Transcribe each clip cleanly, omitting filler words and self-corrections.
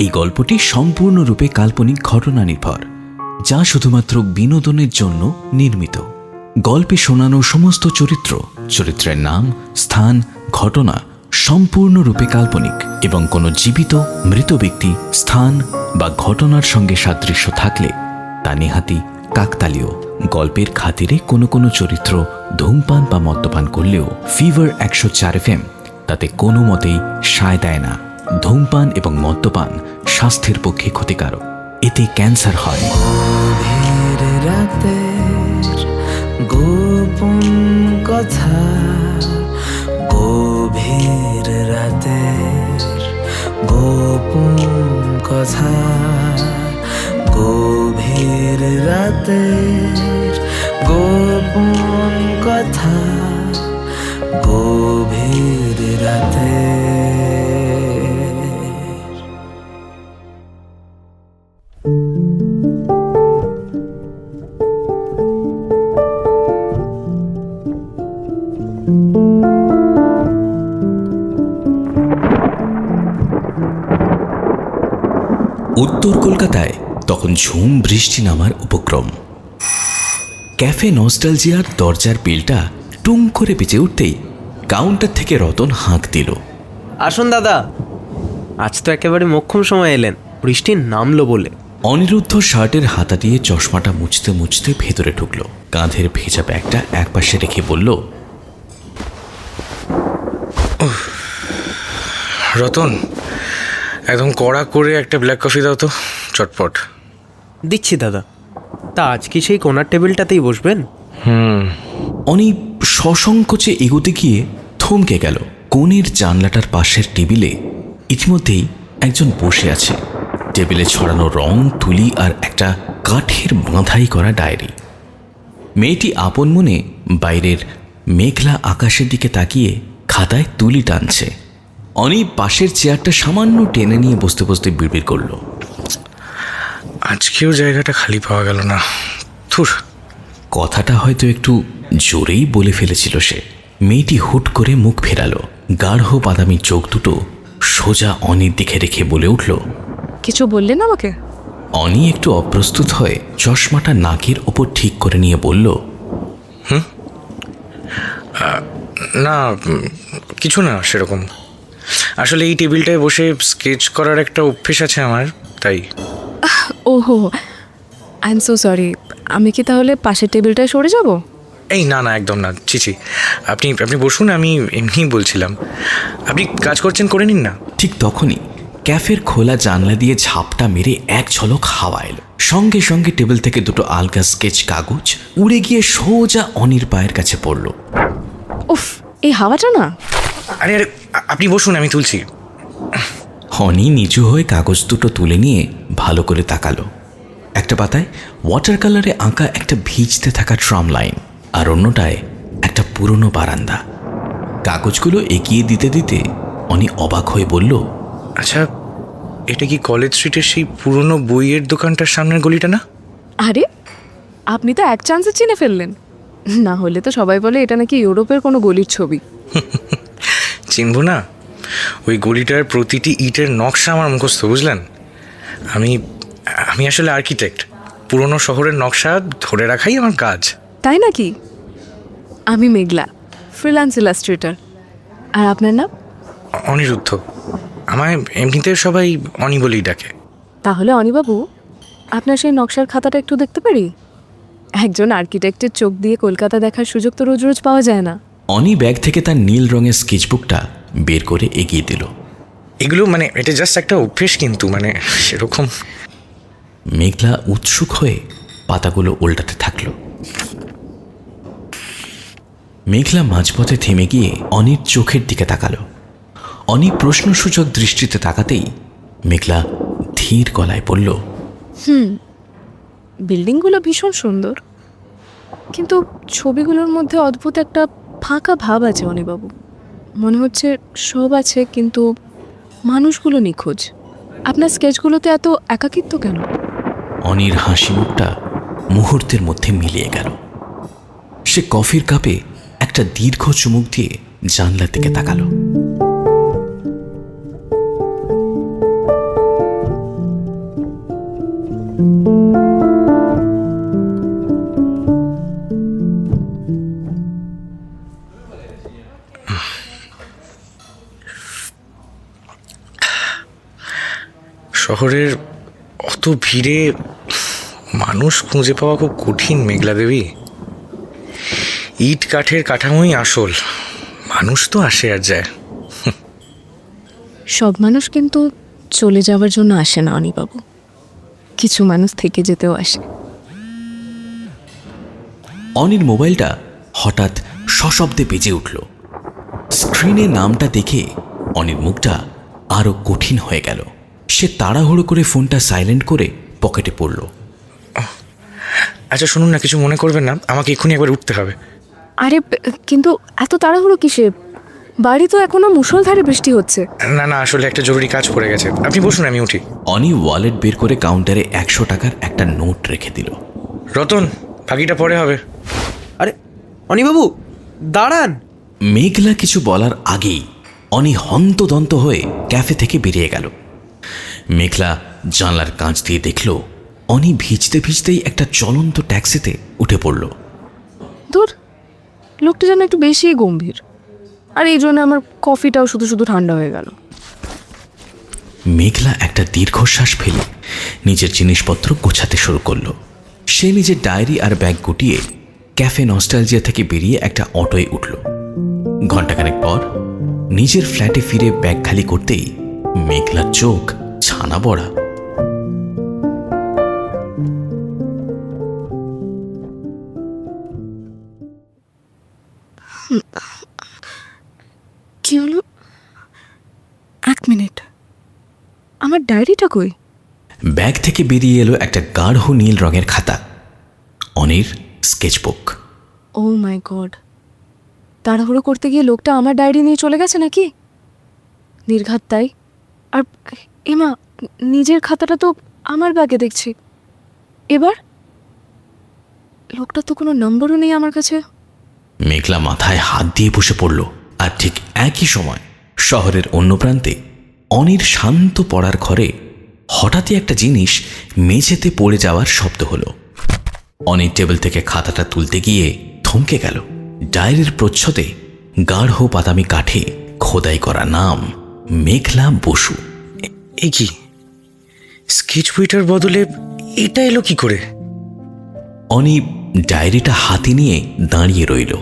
এই গল্পটি সম্পূর্ণরূপে কাল্পনিক ঘটনা নির্ভর, যা শুধুমাত্র বিনোদনের জন্য নির্মিত। গল্পে শোনানো সমস্ত চরিত্রের নাম, স্থান, ঘটনা সম্পূর্ণরূপে কাল্পনিক এবং কোনো জীবিত মৃত ব্যক্তি, স্থান বা ঘটনার সঙ্গে সাদৃশ্য থাকলে তা নেহাতি কাকতালীয়। গল্পের খাতিরে কোনো কোনো চরিত্র ধূমপান বা মদ্যপান করলেও ফিভার 104 FM তাতে কোনো মতেই সায় দেয় না। ধূমপান এবং মদ্যপান স্বাস্থ্যের পক্ষে ক্ষতিকারক, এতে ক্যান্সার হয়। গোপন কথা, গভীর রাতের গোপন কথা, গভীর রাতের গোপন কথা, গভীর রাতের। উত্তর কলকাতায় তখন ঝুম বৃষ্টি নামার উপক্রম। ক্যাফে নস্টালজিয়ার দরজার বেলটা টুং করে বেজে উঠতেই কাউন্টার থেকে রতন হাঁক দিল, আসুন দাদা, আজ তো একেবারে মোক্ষম সময় এলেন, বৃষ্টি নামলো বলে। অনিরুদ্ধ শার্টের হাতা দিয়ে চশমাটা মুছতে মুছতে ভেতরে ঢুকলো। কাঁধের ভেজা ব্যাগটা একপাশে রেখে বলল, রতন, একদম কড়া করে একটা ব্ল্যাক কফি দাও তো, চটপট। দিচ্ছি দাদা। তা আজ কি সেই কোনার টেবিলটাতেই বসবেন? অনি সসংকোচে এগোতে গিয়ে থমকে গেল। কোণের জানলাটার পাশের টেবিলে ইতিমধ্যেই একজন বসে আছে। টেবিলে ছড়ানো রং, তুলি আর একটা কাঠের বাঁধাই করা ডায়েরি। মেয়েটি আপন মনে বাইরের মেঘলা আকাশের দিকে তাকিয়ে খাতায় তুলি টানছে। অনি পাশের চেয়ারটা সামান্য টেনে নিয়ে বসতে বসতে বিড়বিড় করল, আজকেও জায়গাটা খালি পাওয়া গেল না। থুর। কথাটা হয়তো একটু জোরেই বলে ফেলেছিল সে। মেয়েটি হুট করে মুখ ফেরালো। গাঢ় বাদামি চোখ দুটো সোজা অনির দিকে রেখে বলে উঠল, কিছু বললেন আমাকে? অনি একটু অপ্রস্তুত হয়ে চশমাটা নাকের ওপর ঠিক করে নিয়ে বলল, না, কিছু না সেরকম। আসলে এই টেবিলটায় বসে স্কেচ করার একটা অভ্যেস আছে আমার, তাই। ওহো, আই এম সো সরি। আমি কি তাহলে পাশের টেবিলটায় সরে যাব? এই না না, একদম না, চিচি। আপনি আপনি বসুন, আমি এমনিই বলছিলাম। আপনি কাজ করছেন, করে নিন না। ঠিক তখনই ক্যাফের খোলা জানলা দিয়ে ঝাপটা মেরে এক ঝলক হাওয়া এলো। সঙ্গে সঙ্গে টেবিল থেকে দুটো আলগা স্কেচ কাগজ উড়ে গিয়ে সোজা অনির পায়ের কাছে পড়ল। উফ, এই হাওয়াটা না। আরে আরে, আপনি বসুন, আমি তুলছি। অনি নিচু হয়ে কাগজ দুটো তুলে নিয়ে ভালো করে তাকালো। একটা পাতায় ওয়াটার কালারে আঁকা একটা ভিজতে থাকা ট্রাম লাইন, আর অন্যটায় একটা পুরনো বারান্দা। কাগজগুলো এগিয়ে দিতে দিতে অনি অবাক হয়ে বলল, আচ্ছা, এটা কি কলেজ স্ট্রিটের সেই পুরনো বইয়ের দোকানটার সামনের গলিটা না? আরে, আপনি তো এক চান্সে চিনে ফেললেন। না হলে তো সবাই বলে এটা নাকি ইউরোপের কোনো গলির ছবি। চিনব না? ওই গলিটার প্রতিটি ইটের নকশা আমার মুখস্থ, বুঝলেন? আমি আমি আসলে আর্কিটেক্ট। পুরনো শহরের নকশা ধরে রাখাই আমার কাজ। তাই নাকি? আমি মেঘলা, ফ্রিল্যান্স ইলাস্ট্রেটর। আর আপনার নাম? অনিরুদ্ধ। আমায় এমনিতে সবাই অনি বলেই ডাকে। তাহলে অনিবাবু, আপনার সেই নকশার খাতাটা একটু দেখতে পারি? একজন আর্কিটেক্টের চোখ দিয়ে কলকাতা দেখার সুযোগ তো রোজ রোজ পাওয়া যায় না। অনি ব্যাগ থেকে তার নীল রঙের স্কেচবুকটা বের করে এগিয়ে দিল। এগুলো মানে এটা জাস্ট একটা অভ্যেস, কিন্তু মানে সেরকম। মেঘলা উৎসুক হয়ে পাতাগুলো উল্টাতে থাকলো। মেঘলা মাঝপথে থেমে গিয়ে অনির চোখের দিকে তাকালো। অনি প্রশ্নসূচক দৃষ্টিতে তাকাতেই মেঘলা ধীর গলায় বলল, বিল্ডিংগুলো ভীষণ সুন্দর, কিন্তু ছবিগুলোর মধ্যে অদ্ভুত একটা ফাঁকা ভাব আছে অনিবাবু। মনে হচ্ছে সব আছে, কিন্তু মানুষগুলো নিখোঁজ। আপনার স্কেচগুলোতে এত একাকিত্ব কেন? অনির হাসি মুখটা মুহূর্তের মধ্যে মিলিয়ে গেল। সে কফির কাপে একটা দীর্ঘ চুমুক দিয়ে জানলার দিকে তাকালো। শহরের অত ভিড়ে মানুষ খুঁজে পাওয়া খুব কঠিন মেঘলা দেবী। ইট কাঠের কাঠামোই আসল, মানুষ তো আসে আর যায়। সব মানুষ কিন্তু চলে যাওয়ার জন্য আসে না অনিবাবু, কিছু মানুষ থেকে যেতেও আসে। অনির মোবাইলটা হঠাৎ সশব্দে বেজে উঠল। স্ক্রিনে নামটা দেখে অনির মুখটা আরো কঠিন হয়ে গেল। সে তাড়াহুড়ো করে ফোনটা সাইলেন্ট করে পকেটে পড়ল। আচ্ছা শুনুন না, কিছু মনে করবেন না, আমাকে এক্ষুনি একবার উঠতে হবে। আরে কিন্তু এত তাড়াহুড়ো কিসে? বাড়ি তো এখনো মুষলধারে বৃষ্টি হচ্ছে। না না, আসলে একটা জরুরি কাজ পড়ে গেছে, আপনি বসুন, আমি উঠি। অনি ওয়ালেট বের করে কাউন্টারে 100 টাকার একটা নোট রেখে দিল। রতন, বাকিটা পরে হবে। আরে অনিবাবু দাঁড়ান। মেঘলা কিছু বলার আগেই অনি হন্তদন্ত হয়ে ক্যাফে থেকে বেরিয়ে গেল। মেঘলা জানলার কাঁচ দিয়ে দেখল অনি ভিজতে ভিজতেই একটা চলন্ত ট্যাক্সিতে উঠে পড়ল। ধুর, লোকটা যেন একটু বেশি গম্ভীর, আর এই জন্য আমার কফিটাও শুধু শুধু ঠান্ডা হয়ে গেল। মেঘলা একটা দীর্ঘশ্বাস ফেলে নিজের জিনিসপত্র গোছাতে শুরু করলো। সে নিজের ডায়েরি আর ব্যাগ গুটিয়ে ক্যাফে নস্টালজিয়া থেকে বেরিয়ে একটা অটোয় উঠল। ঘণ্টাখানেক পর নিজের ফ্ল্যাটে ফিরে ব্যাগ খালি করতেই মেঘলার চোখ ছানা বড়া। কি হলো? 1 মিনিট, আমার ডায়েরিটা কই? ব্যাগ থেকে বেরিয়ে এলো একটা গাঢ় নীল রঙের খাতা, অনির স্কেচবুক। ও মাই গড, তাড়াহুড়ো করতে গিয়ে লোকটা আমার ডায়েরি নিয়ে চলে গেছে নাকি? নির্ঘাত তাই। আর এমা, নিজের খাতাটা তো আমার ব্যাগে দেখছি। এবার লোকটা তো কোনো নম্বরও নেই আমার কাছে। মেঘলা মাথায় হাত দিয়ে বসে পড়ল। আর ঠিক একই সময় শহরের অন্য প্রান্তে অনির শান্ত পড়ার ঘরে হঠাৎই একটা জিনিস মেঝেতে পড়ে যাওয়ার শব্দ হলো। অনির টেবিল থেকে খাতাটা তুলতে গিয়ে থমকে গেল। ডায়েরির প্রচ্ছদে গাঢ় বাদামি কাঠে খোদাই করা নাম মেঘলা বসু। এই কি, স্কেচ বইটার বদলে এটা এলো কি করে? অনি ডায়েরিটা হাতে নিয়ে দাঁড়িয়ে রইল।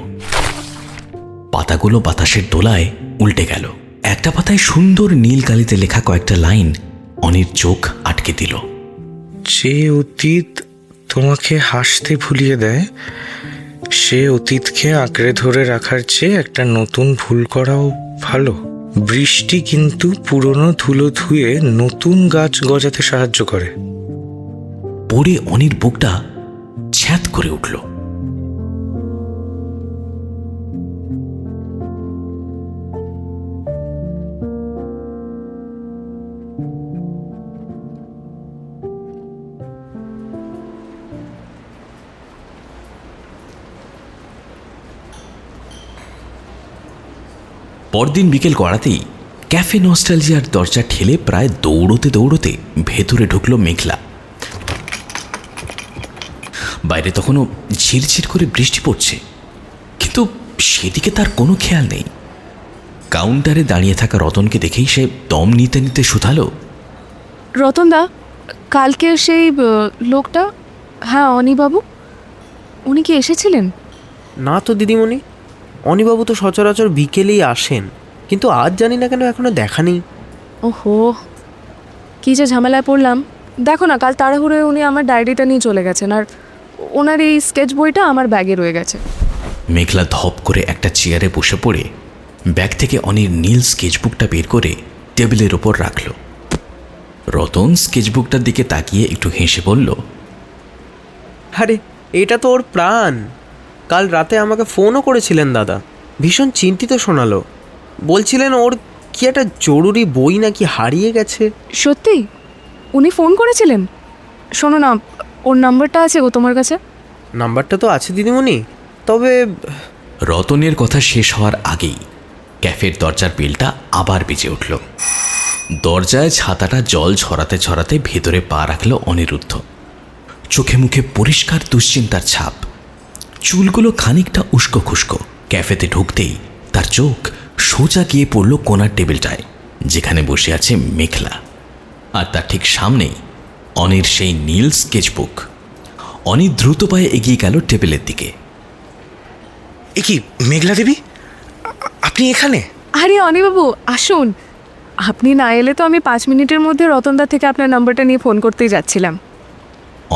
পাতাগুলো বাতাসের দোলায় উল্টে গেল। একটা পাতায় সুন্দর নীল কালিতে লেখা কয়েকটা লাইন অনির চোখ আটকে দিল। যে অতীত তোমাকে হাসতে ভুলিয়ে দেয়, সে অতীতকে আঁকড়ে ধরে রাখার চেয়ে একটা নতুন ভুল করাও ভালো। বৃষ্টি কিন্তু পুরনো ধুলো ধুয়ে নতুন গাছ গজাতে সাহায্য করে। পড়ে অনির বুকটা ছ্যাঁত করে উঠল। পরদিন বিকেল গড়াতেই ক্যাফে নস্টালজিয়ার দরজা ঠেলে প্রায় দৌড়তে দৌড়তে ভেতরে ঢুকলো মেঘলা। বাইরে তখনও ঝিরঝির করে বৃষ্টি পড়ছে, কিন্তু সেদিকে তার কোনো খেয়াল নেই। কাউন্টারে দাঁড়িয়ে থাকা রতনকে দেখেই সে দম নিতে নিতে শুধালো, রতনদা, কালকে সেই লোকটা, হ্যাঁ অনিবাবু, উনি কি এসেছিলেন? না তো দিদিমণি, অনিবাবু তো সচরাচর বিকেলেই আসেন, কিন্তু আজ জানি না কেন এখনো দেখা নেই। ওহো, কী যে ঝামেলায় পড়লাম। দেখো না, কাল তাড়াহুড়োয় উনি আমার ডায়েরিটা নিয়ে চলে গেছেন, আর ওনার এই স্কেচ বইটা আমার ব্যাগে রয়ে গেছে। মেঘলা ধপ করে একটা চেয়ারে বসে পড়ে ব্যাগ থেকে অনির নীল স্কেচবুকটা বের করে টেবিলের ওপর রাখল। রতন স্কেচবুকটার দিকে তাকিয়ে একটু হেসে বলল, আরে এটা তো ওর প্রাণ। কাল রাতে আমাকে ফোনও করেছিলেন দাদা, ভীষণ চিন্তিত শোনালো। বলছিলেন ওর কি একটা জরুরি বই নাকি হারিয়ে গেছে। সত্যি? উনি ফোন করেছিলেন? শোনো না, ওর নাম্বারটা আছে গো তোমার কাছে? নাম্বারটা তো আছে দিদিমণি, তবে রতনের কথা শেষ হওয়ার আগেই ক্যাফের দরজার বেলটা আবার বেজে উঠল। দরজায় ছাতাটা জল ছড়াতে ছড়াতে ভেতরে পা রাখল অনিরুদ্ধ। চোখে মুখে পরিষ্কার দুশ্চিন্তার ছাপ, চুলগুলো খানিকটা উস্কো খুস্কো। ক্যাফেতে ঢুকতেই তার চোখ সোজা গিয়ে পড়ল কোনার টেবিলটায়, যেখানে বসে আছে মেঘলা। আর তার ঠিক সামনেই অনির সেই নীল স্কেচবুক। অনি দ্রুত পায়ে এগিয়ে গেল টেবিলের দিকে। এ কি মেঘলা দেবী, আপনি এখানে? আরে অনিবাবু আসুন। আপনি না এলে তো আমি 5 মিনিটের মধ্যে রতনদা থেকে আপনার নাম্বারটা নিয়ে ফোন করতেই যাচ্ছিলাম।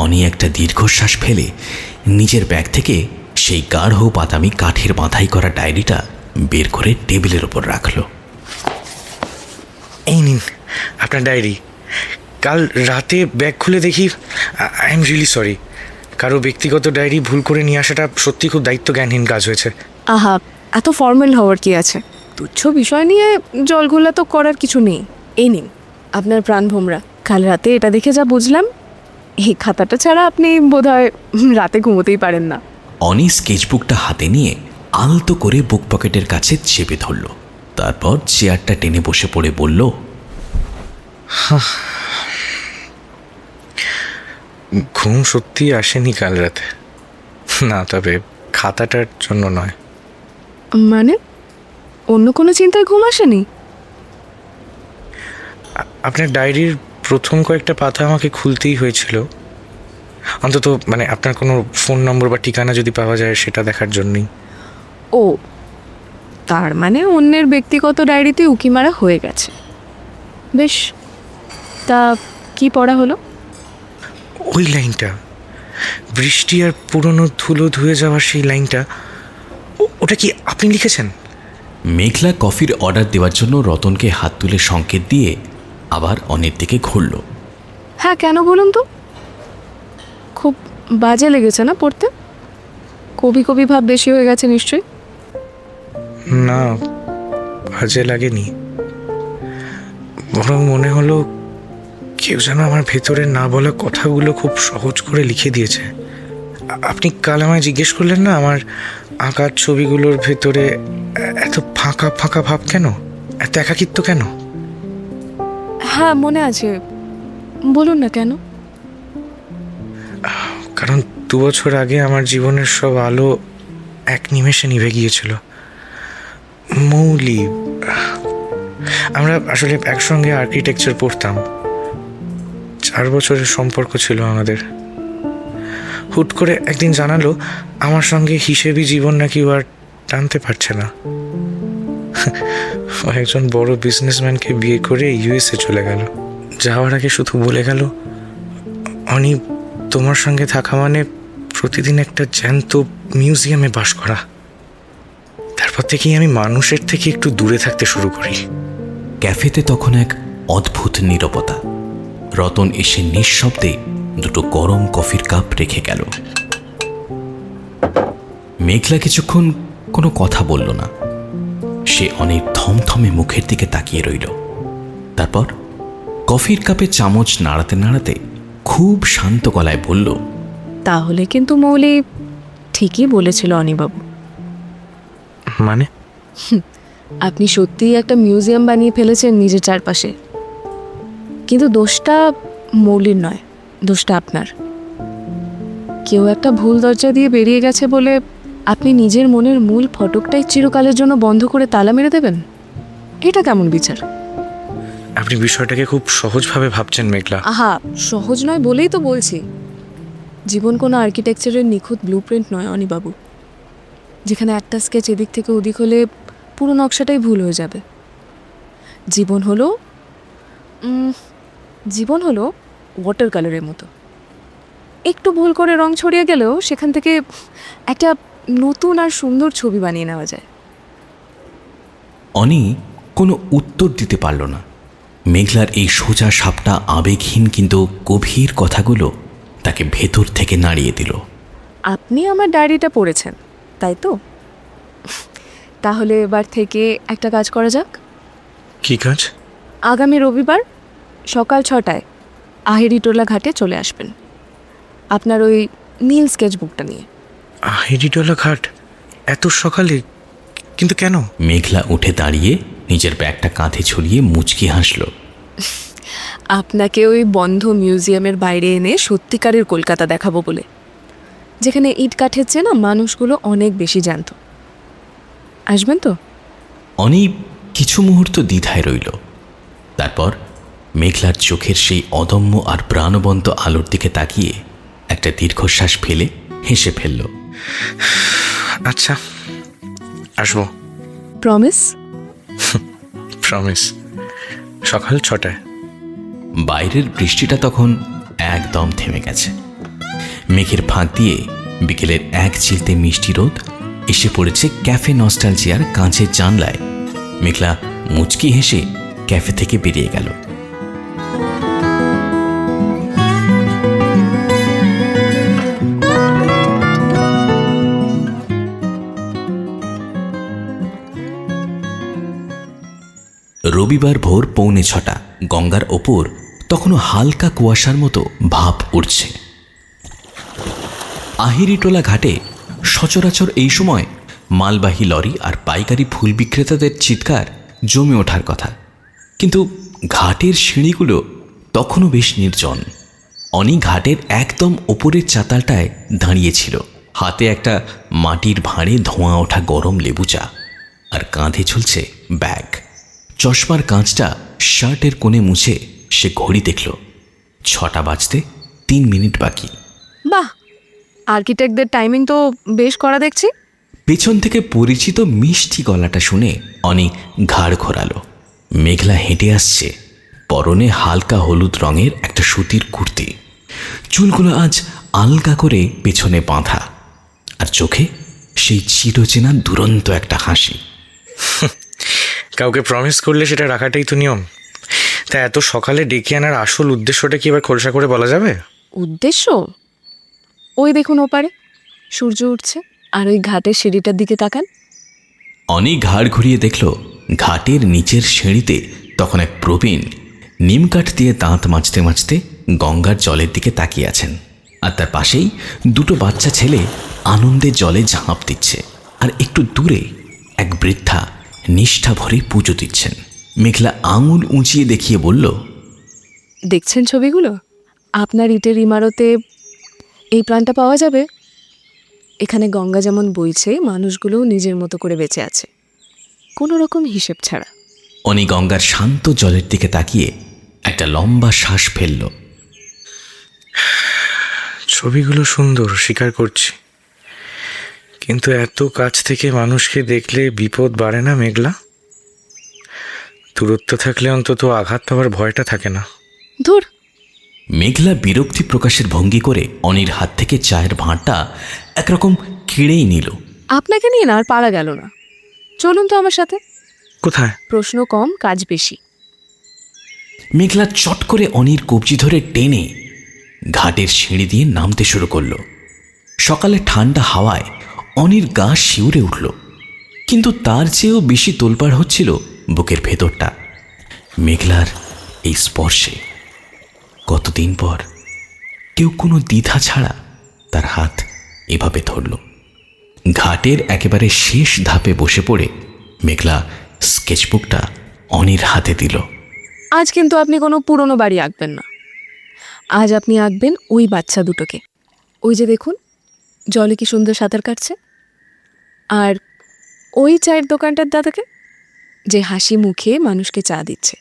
অনি একটা দীর্ঘশ্বাস ফেলে নিজের ব্যাগ থেকে সেই গাঢ় বাদামি কাঠের বাঁধাই করা ডায়েরিটা বের করে টেবিলের ওপর রাখলো। এই নিন আপনার ডায়েরি। কাল রাতে ব্যাগ খুলে দেখি, আই এম রিয়েলি সরি, কারো ব্যক্তিগত ডায়েরি ভুল করে নিয়ে আসাটা সত্যি খুব দায়িত্বজ্ঞানহীন কাজ হয়েছে। আহা, এত ফর্মাল হওয়ার কি আছে? তুচ্ছ বিষয় নিয়ে জলঘোলা তো করার কিছু নেই। এই নিন আপনার প্রাণ ভোমরা। কাল রাতে এটা দেখে যা বুঝলাম, এই খাতাটা ছাড়া আপনি বোধহয় রাতে ঘুমোতেই পারেন না। অনি স্কেচবুকটা হাতে নিয়ে আলতো করে বুক পকেটের কাছে চেপে ধরল। তারপর চেয়ারটা টেনে বসে পড়ে বলল, ঘুম সত্যি আসেনি কাল রাতে। না, তবে খাতাটার জন্য নয়। মানে অন্য কোনো চিন্তায় ঘুম আসেনি? আপনার ডায়েরির প্রথম কয়েকটা পাতা আমাকে খুলতেই হয়েছিল, অন্তত মানে আপনার কোনো ফোন নম্বর বা ঠিকানা যদি পাওয়া যায় সেটা দেখার জন্যই। ও, তার মানে অন্যের ব্যক্তিগত ডায়েরিতে উকি মারা হয়ে গেছে। বেশ, তা কি পড়া হলো? ওই লাইনটা, বৃষ্টি আর পুরনো ধুলো ধুয়ে যাওয়ার সেই লাইনটা, ওটা কি আপনি লিখেছেন? মেঘলা কফির অর্ডার দেওয়ার জন্য রতনকে হাত তুলে সংকেত দিয়ে আবার অনির দিকে ঘুরল। হ্যাঁ, কেন বলুন তো? খুব বাজে লেগেছে না পড়তে? কবি কবি ভাব বেশি হয়ে গেছে নিশ্চয়ই। না, বাজে লাগেনি, বরং মনে হলো কেউ যেন আমার ভেতরে না বলা কথাগুলো খুব সহজ করে লিখে দিয়েছে। আপনি কাল আমায় জিজ্ঞেস করলেন না, আমার আঁকার ছবিগুলোর ভেতরে এত ফাঁকা ফাঁকা ভাব কেন, এত একাকিত্ব কেন? হ্যাঁ, মনে আছে। বলুন না কেন? কারণ 2 বছর আগে আমার জীবনের সব আলো এক নিমেষে নিভে গিয়েছিল। মৌলি, আমরা আসলে একসঙ্গে আর্কিটেকচার পড়তাম, 4 বছরের সম্পর্ক ছিল আমাদের। হুট করে একদিন জানালো আমার সঙ্গে হিসেবি জীবন নাকি আর টানতে পারছে না। ও একজন বড় বিজনেসম্যানকে বিয়ে করে ইউএসএ চলে গেল। যাওয়ার আগে শুধু বলে গেল, অনি, তোমার সঙ্গে থাকা মানে প্রতিদিন একটা জ্যান্ত মিউজিয়ামে বাস করা। তারপর থেকেই আমি মানুষের থেকে একটু দূরে থাকতে শুরু করি। ক্যাফেতে তখন এক অদ্ভুত নীরবতা। রতন এসে নিঃশব্দে 2 গরম কফির কাপ রেখে গেল। মেঘলা কিছুক্ষণ কোনো কথা বলল না। সে অনেক থমথমে মুখের দিকে তাকিয়ে রইল। তারপর কফির কাপে চামচ নাড়াতে নাড়াতে খুব শান্ত গলায় বলল, তাহলে কিন্তু মৌলি ঠিকই বলেছিল অনিবাবু। মানে? আপনি সত্যিই একটা মিউজিয়াম বানিয়ে ফেলেছেন নিজের চারপাশে। কিন্তু দোষটা মৌলির নয়, দোষটা আপনার। কেউ একটা ভুল দরজা দিয়ে বেরিয়ে গেছে বলে আপনি নিজের মনের মূল ফটকটাই চিরকালের জন্য বন্ধ করে তালা মেরে দেবেন? এটা কেমন বিচার? আপনি বিষয়টাকে খুব সহজভাবে ভাবছেন মেঘলা। আহা, সহজ নয় বলেই তো বলছি। জীবন কোনো আর্কিটেকচারের নিখুঁত ব্লুপ্রিন্ট নয় অনিবাবু, যেখানে একটা স্কেচ এদিক থেকে ওদিক হলে পুরো নকশাটাই ভুল হয়ে যাবে। জীবন হলো ওয়াটার কালারের মতো। একটু ভুল করে রং ছড়িয়ে গেলেও সেখান থেকে একটা নতুন আর সুন্দর ছবি বানিয়ে নেওয়া যায়। অনি কোনো উত্তর দিতে পারল না। মেঘলার এই সোজা সাপটা আবেগহীন কিন্তু গভীর কথাগুলো তাকে ভেতর থেকে নাড়িয়ে দিল। আপনি আমার ডায়েরিটা পড়েছেন, তাই তো? তাহলে এবার থেকে একটা কাজ করা যাক। কি কাজ? আগামী রবিবার সকাল 6টায় আহেরিটোলা ঘাটে চলে আসবেন আপনার ওই নীল স্কেচবুকটা নিয়ে। হেরিডলা ঘাট? এত সকালে? কিন্তু কেন? মেঘলা উঠে দাঁড়িয়ে নিজের ব্যাগটা কাঁধে ছড়িয়ে মুচকি হাসল। আপনাকে ওই বন্ধ মিউজিয়ামের বাইরে এনে সত্যিকারের কলকাতা দেখাবো বলে, যেখানে ইট কাঠের চেয়ে না মানুষগুলো অনেক বেশি জানতো। আসবেন তো? অনি কিছু মুহূর্ত দ্বিধায় রইল। তারপর মেঘলার চোখের সেই অদম্য আর প্রাণবন্ত আলোর দিকে তাকিয়ে একটা দীর্ঘশ্বাস ফেলে হেসে ফেলল। আচ্ছা, আসবো। প্রমিস? প্রমিস। সকাল 6টায়। বাইরের বৃষ্টিটা তখন একদম থেমে গেছে। মেঘের ফাঁক দিয়ে বিকেলের এক চিলতে মিষ্টি রোদ এসে পড়েছে ক্যাফে নস্টালজিয়ার কাঁচের জানলায়। মেঘলা মুচকি হেসে ক্যাফে থেকে বেরিয়ে গেল। রবিবার ভোর 6:45। গঙ্গার ওপর তখনও হালকা কুয়াশার মতো ভাব উঠছে। আহিরিটোলা ঘাটে সচরাচর এই সময় মালবাহী লরি আর পাইকারি ফুল বিক্রেতাদের চিৎকার জমে ওঠার কথা, কিন্তু ঘাটের সিঁড়িগুলো তখনও বেশ নির্জন। অনি ঘাটের একদম ওপরের চাতালটায় দাঁড়িয়েছিল, হাতে একটা মাটির ভাঁড়ে ধোঁয়া ওঠা গরম লেবু চা, আর কাঁধে ঝুলছে ব্যাগ। চশমার কাঁচটা শার্টের কোণে মুছে সে ঘড়ি দেখল, 6টা বাজতে 3 মিনিট বাকি। বাহ, আর্কিটেক্টদের টাইমিং তো বেশ করা দেখছি। পেছন থেকে পরিচিত মিষ্টি গলাটা শুনে অনি ঘাড় ঘোরালো। মেঘলা হেঁটে আসছে, পরনে হালকা হলুদ রঙের একটা সুতির কুর্তি, চুলগুলো আজ আলগা করে পেছনে বাঁধা, আর চোখে সেই চিরচেনা দুরন্ত একটা হাসি। কাউকে প্রমিস করলে সেটা রাখাটাই তো নিয়ম। তা এত সকালে ডেকে আনার আসল উদ্দেশ্যটা কি এবার খোলসা করে বলা যাবে? উদ্দেশ্য? ওই দেখুন ওপারে সূর্য উঠছে, আর ওই ঘাটের সিঁড়িটার দিকে তাকান। অনেক ঘাড় ঘুরিয়ে দেখল ঘাটের নিচের সিঁড়িতে তখন এক প্রবীণ নিমকাঠ দিয়ে দাঁত মাজতে মাজতে গঙ্গার জলের দিকে তাকিয়ে আছেন, আর তার পাশেই 2 বাচ্চা ছেলে আনন্দে জলে ঝাঁপ দিচ্ছে, আর একটু দূরে এক বৃদ্ধা নিষ্ঠা ভরে পুজো দিচ্ছেন। মেঘলা আঙুল উঁচিয়ে দেখিয়ে বলল, দেখছেন ছবিগুলো? আপনার ইটের ইমারতে এই প্রাণটা পাওয়া যাবে। এখানে গঙ্গা যেমন বইছে, মানুষগুলোও নিজের মতো করে বেঁচে আছে, কোনো রকম হিসেব ছাড়া। অনি গঙ্গার শান্ত জলের দিকে তাকিয়ে একটা লম্বা শ্বাস ফেলল। ছবিগুলো সুন্দর, স্বীকার করছি, কিন্তু এত কাছ থেকে মানুষকে দেখলে বিপদ বাড়ে না মেঘলা? দূরত্ব থাকলে অন্তত আঘাত পাওয়ার ভয়টা থাকে না। ধুর। মেঘলা বিরক্তি প্রকাশের ভঙ্গি করে অনির হাত থেকে চায়ের ভাঁড়টা একরকম কিড়েই নিল। আপনাকে নিয়ে না আর পারা গেল না, চলুন তো আমার সাথে। কোথায়? প্রশ্ন কম, কাজ বেশি। মেঘলা চট করে অনির কবজি ধরে টেনে ঘাটের সিঁড়ি দিয়ে নামতে শুরু করল। সকালে ঠান্ডা হাওয়ায় অনির গা শিউরে উঠল, কিন্তু তার চেয়েও বেশি তোলপাড় হচ্ছিল বুকের ভেতরটা। মেঘলার এই স্পর্শে কতদিন পর কেউ কোনো দ্বিধা ছাড়া তার হাত এভাবে ধরল। ঘাটের একেবারে শেষ ধাপে বসে পড়ে মেঘলা স্কেচবুকটা অনির হাতে দিল। আজ কিন্তু আপনি কোনো পুরনো বাড়ি আঁকবেন না, আজ আপনি আঁকবেন ওই বাচ্চা দুটোকে। ওই যে দেখুন জলে কি সুন্দর সাঁতার কাটছে, আর ওই চায়ের দোকানটার দাদাকে যে হাসি মুখে মানুষকে চা দিচ্ছে।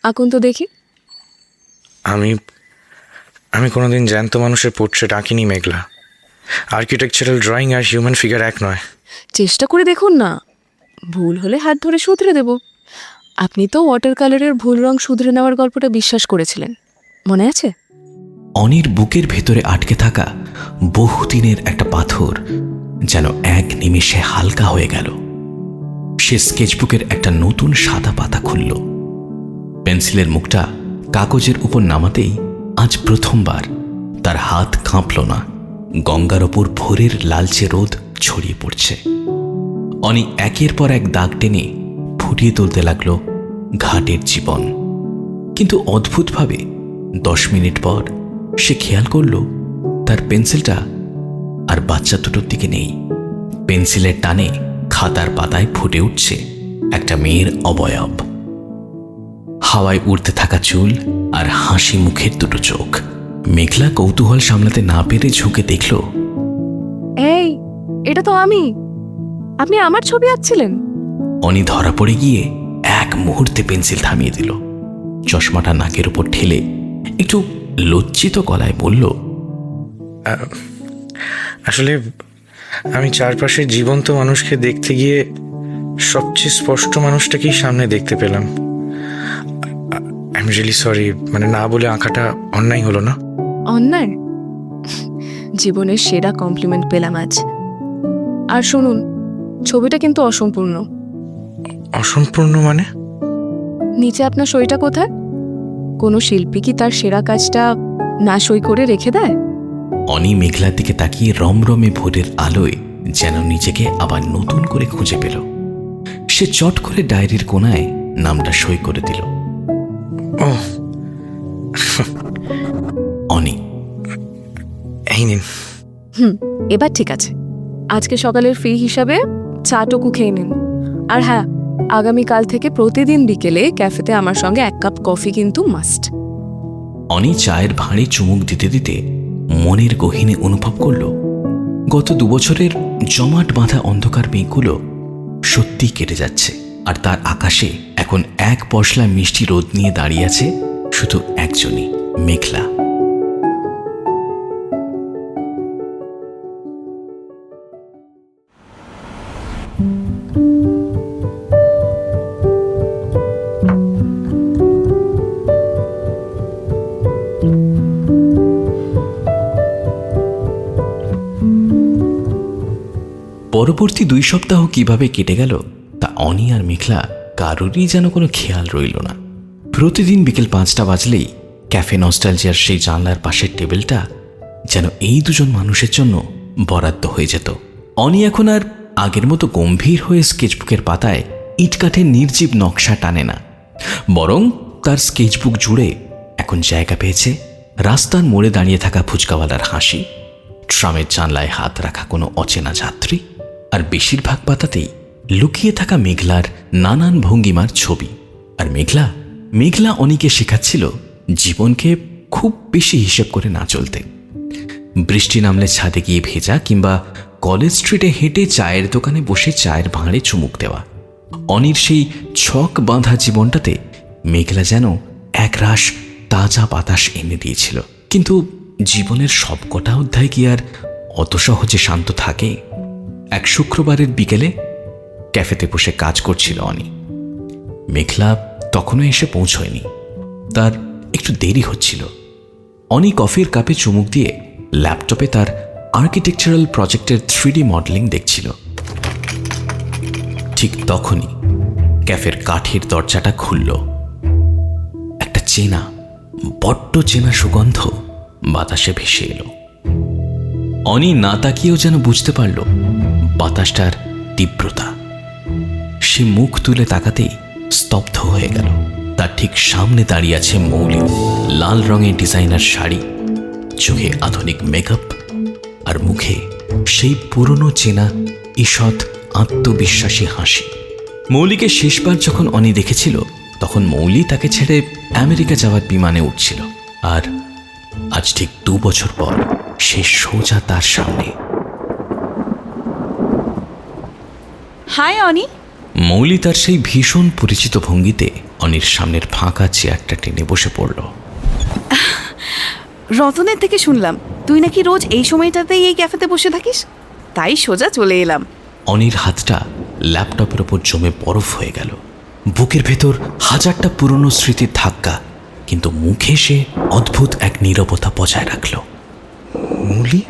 আঁকুন তো দেখি। আমি কোনোদিন জ্যান্ত মানুষের পোর্ট্রেট আঁকিনি মেঘলা। আর্কিটেকচারাল ড্রয়িং আর হিউম্যান ফিগার এক নয়। চেষ্টা করে দেখুন না, ভুল হলে হাত ধরে শুধরে দেব। আপনি তো ওয়াটার কালারের ভুল রং শুধরে নেওয়ার গল্পটা বিশ্বাস করেছিলেন, মনে আছে? অনির বুকের ভেতরে আটকে থাকা বহুদিনের একটা পাথর যেন এক নিমেষে হালকা হয়ে গেল। সে স্কেচবুকের একটা নতুন সাদা পাতা খুলল। পেন্সিলের মুখটা কাগজের উপর নামাতেই আজ প্রথমবার তার হাত কাঁপল না। গঙ্গার ওপর ভোরের লালচে রোদ ছড়িয়ে পড়ছে। অনি একের পর এক দাগ টেনে ফুটিয়ে তুলতে লাগল ঘাটের জীবন। কিন্তু অদ্ভুতভাবে 10 মিনিট পর সে খেয়াল করল তার পেন্সিলটা আর বাচ্চা দুটোর দিকে নেই। পেন্সিলের টানে খাতার পাতায় ফুটে উঠছে একটা মেয়ের অবয়ব, হাওয়ায় উড়তে থাকা চুল আর হাসি মুখের 2 চোখ। মেঘলা কৌতূহল সামলাতে না পেরে ঝুঁকে দেখল, এই, এটা তো আমি। আপনি আমার ছবি আঁকছিলেন? অনি ধরা পড়ে গিয়ে এক মুহূর্তে পেন্সিল থামিয়ে দিল। চশমাটা নাকের উপর ঠেলে একটু লজ্জিত গলায় বলল, আসলে আমি চারপাশের জীবন্ত মানুষকে দেখতে গিয়ে সবচেয়ে স্পষ্ট মানুষটাকেই সামনে দেখতে পেলাম। আই এম রিয়েলি সরি, মানে না বলে আঁকাটা অন্যায় হলো না? অন্যায়? জীবনের সেরা কমপ্লিমেন্ট পেলাম আজ। আর শুনুন, ছবিটা কিন্তু অসম্পূর্ণ। অসম্পূর্ণ মানে? নিচে আপনার সইটা কোথায়? কোনো শিল্পী কি তার সেরা কাজটা না সই করে রেখে দেয়? অনি মেঘলার দিকে তাকিয়ে রমরমে ভোরের আলোয় যেন নিজেকে আবার নতুন করে খুঁজে পেল। সে চট করে ডায়েরির কোনায় নামটা সই করে দিল। ও, অনি। এই নিন। এবার ঠিক আছে। আজকে সকালের ফি হিসাবে চাটুকু খেয়ে নিন। আর হ্যাঁ, আগামীকাল থেকে প্রতিদিন বিকেলে ক্যাফেতে আমার সঙ্গে 1 কাপ কফি কিন্তু মাস্ট। অনি চায়ের ভাঁড়ে চুমুক দিতে দিতে মনের গহীনে অনুভব করল গত 2 বছরের জমাট বাঁধা অন্ধকার মেঘগুলো সত্যি কেটে যাচ্ছে, আর তার আকাশে এখন এক পশলা মিষ্টি রোদ নিয়ে দাঁড়িয়ে আছে শুধু একজনই, মেঘলা। পরবর্তী 2 সপ্তাহ কিভাবে কেটে গেল তা অনি আর মেঘলা কারোরই যেন কোনো খেয়াল রইল না। প্রতিদিন বিকেল 5টা বাজলেই ক্যাফে নস্টালজিয়ার সেই জানলার পাশের টেবিলটা যেন এই দুজন মানুষের জন্য বরাদ্দ হয়ে যেত। অনি এখন আর আগের মতো গম্ভীর হয়ে স্কেচবুকের পাতায় ইটকাঠের নির্জীব নকশা টানে না, বরং তার স্কেচবুক জুড়ে এখন জায়গা পেয়েছে রাস্তার মোড়ে দাঁড়িয়ে থাকা ফুচকাওয়ালার হাসি, ট্রামের জানলায় হাত রাখা কোনো অচেনা যাত্রী, আর বেশিরভাগ পাতাতেই লুকিয়ে থাকা মেঘলার নানান ভঙ্গিমার ছবি। আর মেঘলা অনিকে শেখাচ্ছিল জীবনকে খুব বেশি হিসেব করে না চলতে। বৃষ্টি নামলে ছাদে গিয়ে ভেজা, কিংবা কলেজ স্ট্রিটে হেঁটে চায়ের দোকানে বসে চায়ের ভাঁড়ে চুমুক দেওয়া। অনির সেই ছক বাঁধা জীবনটাতে মেঘলা যেন একরাশ তাজা বাতাস এনে দিয়েছিল। কিন্তু জীবনের সবকটা অধ্যায় কি আর অত সহজে শান্ত থাকে? এক শুক্রবারের বিকেলে ক্যাফেতে বসে কাজ করছিল অনি। মেঘলা তখনও এসে পৌঁছয়নি, তার একটু দেরি হচ্ছিল। অনি কফির কাপে চুমুক দিয়ে ল্যাপটপে তার আর্কিটেকচারাল প্রজেক্টের 3D মডেলিং দেখছিল। ঠিক তখনই ক্যাফের কাঠের দরজাটা খুলল। একটা বড্ড চেনা সুগন্ধ বাতাসে ভেসে এলো। অনি না তাকিয়েও যেন বুঝতে পারল বাতাসটার তীব্রতা। সে মুখ তুলে তাকাতেই স্তব্ধ হয়ে গেল। তার ঠিক সামনে দাঁড়িয়ে আছে মৌলি, লাল রঙের ডিজাইনার শাড়ি, চোখে আধুনিক মেকআপ, আর মুখে সেই পুরনো চেনা ঈষৎ আত্মবিশ্বাসী হাসি। মৌলিকে শেষবার যখন অনি দেখেছিল তখন মৌলি তাকে ছেড়ে আমেরিকা যাওয়ার বিমানে উঠছিল, আর আজ ঠিক 2 বছর পর সে সোজা তার সামনে। হাই অনি। মৌলি তার সেই ভীষণ পরিচিত ভঙ্গিতে অনির সামনের ফাঁকা চেয়ারটা টেনে বসে পড়ল। রতনের থেকে শুনলাম তুই নাকি রোজ এই সময়টাতেই এই ক্যাফেতে বসে থাকিস, তাই সোজা চলে এলাম। অনির হাতটা ল্যাপটপের ওপর জমে বরফ হয়ে গেল। বুকের ভেতর হাজারটা পুরনো স্মৃতির ধাক্কা, কিন্তু মুখে সে অদ্ভুত এক নীরবতা বজায় রাখল। মৌলি,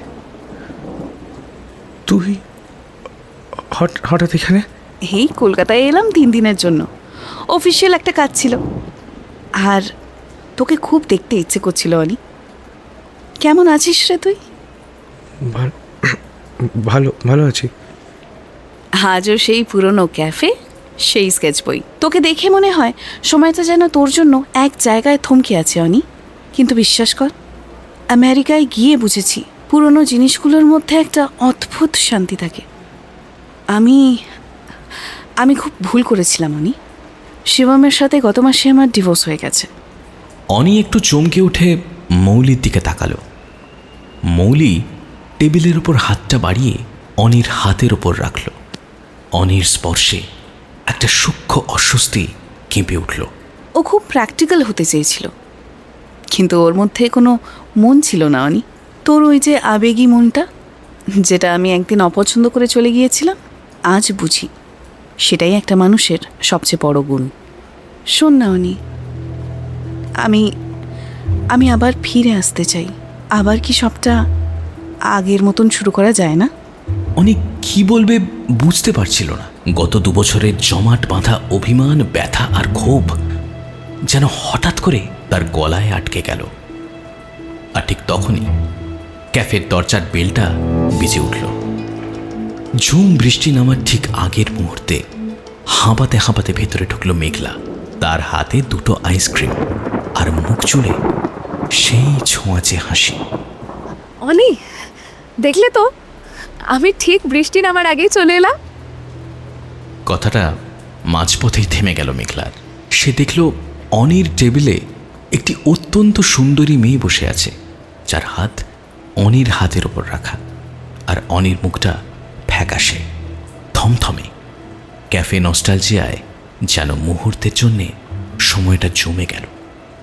তুই হঠাৎ এখানে? এই কলকাতায় এলাম 3 দিনের জন্য, অফিসিয়াল একটা কাজ ছিল। আর তোকে খুব দেখতে ইচ্ছে করছিল অনি। কেমন আছিস রে তুই? ভালো আছি। আজও সেই পুরনো ক্যাফে, সেই স্কেচ বই। তোকে দেখে মনে হয় সময়টা যেন তোর জন্য এক জায়গায় থমকে আছে অনি। কিন্তু বিশ্বাস কর, আমেরিকায় গিয়ে বুঝেছি পুরনো জিনিসগুলোর মধ্যে একটা অদ্ভুত শান্তি থাকে। আমি খুব ভুল করেছিলাম অনি। শিবমের সাথে গত মাসে আমার ডিভোর্স হয়ে গেছে। অনি একটু চমকে উঠে মৌলির দিকে তাকালো। মৌলি টেবিলের উপর হাতটা বাড়িয়ে অনির হাতের ওপর রাখল। অনির স্পর্শে একটা সূক্ষ্ম অস্বস্তি কেঁপে উঠল। ও খুব প্র্যাকটিক্যাল হতে চেয়েছিল, কিন্তু ওর মধ্যে কোনো মন ছিল না অনি। তোর ওই যে আবেগী মনটা, যেটা আমি একদিন অপছন্দ করে চলে গিয়েছিলাম, আজ বুঝি সেটাই একটা মানুষের সবচেয়ে বড় গুণ। শোন না অনি, আমি আমি আবার ফিরে আসতে চাই। আবার কি সবটা আগের মতন শুরু করা যায় না? অনেক কি বলবে বুঝতে পারছিল না। গত 2 বছরের জমাট বাঁধা অভিমান, ব্যথা আর ক্ষোভ যেন হঠাৎ করে তার গলায় আটকে গেল। আর ঠিক তখনই ক্যাফের দরজার বেলটা বেজে উঠল। ঝুম বৃষ্টি নামার ঠিক আগের মুহূর্তে হাঁপাতে হাঁপাতে ভেতরে ঢুকলো মেঘলা। তার হাতে 2টো আইসক্রিম আর মুখ চুড়ে সেই ছোঁয়াচে হাসি। অনি, দেখলে তো, আমি ঠিক বৃষ্টি নামার আগেই চলে এলাম। কথাটা মাঝপথেই থেমে গেল মেঘলার। সে দেখল অনির টেবিলে একটি অত্যন্ত সুন্দরী মেয়ে বসে আছে, যার হাত অনির হাতের ওপর রাখা, আর অনির মুখটা ফ্যাকাশে, থমথমে। ক্যাফে নস্টালজিয়ায় যেন মুহূর্তের জন্যে সময়টা জমে গেল।